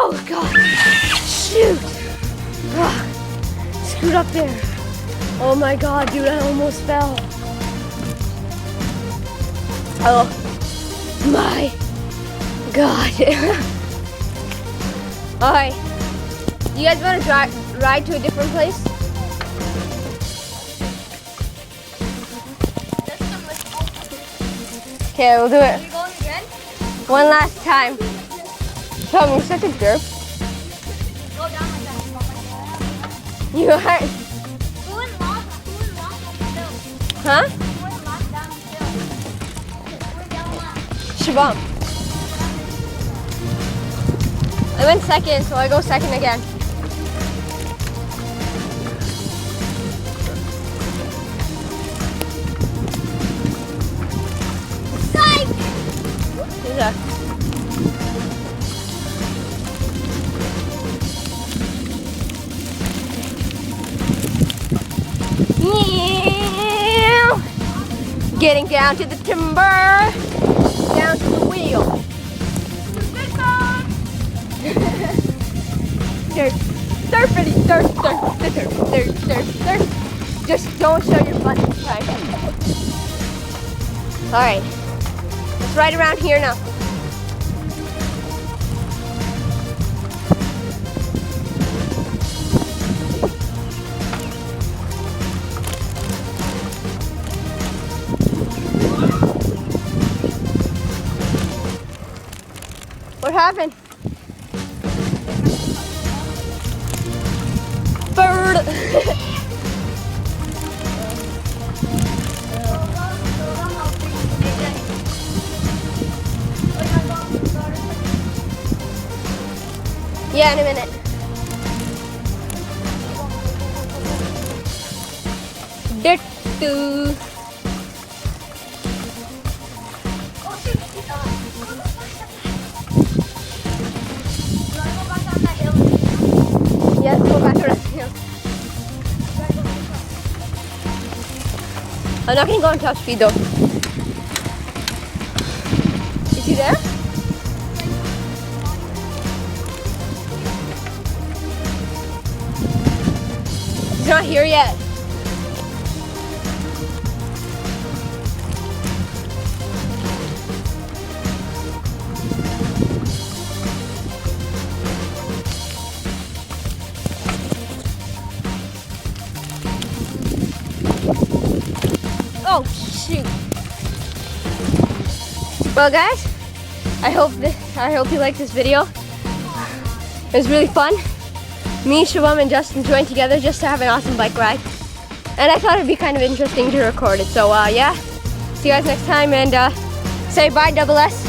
Oh God! Shoot! Ah, screwed up there. Oh my God, dude! I almost fell. Oh my God! All right, you guys want to ride to a different place? Okay, we'll do it. Are you going again? One last time. Tom, you're such a derp. Go down like that. You are. Who would lock down the hill? Huh? Who would lock down the hill? We're down one. Shubham. I went second, so I go second again. Psych! Here's a- Getting down to the timber, down to the wheel. Dirt, surfity, dirt. Just don't show your butt this time. All right, let's ride around here now. What happened? Bird. Yeah, in a minute. Ditto. Yes, go back around here. I'm not gonna go on top speed though. Is he there? He's not here yet. Oh shoot! Well, guys, I hope you liked this video. It was really fun. Me, Shubham, and Justin joined together just to have an awesome bike ride, and I thought it'd be kind of interesting to record it. So yeah, see you guys next time, and say bye, Double S.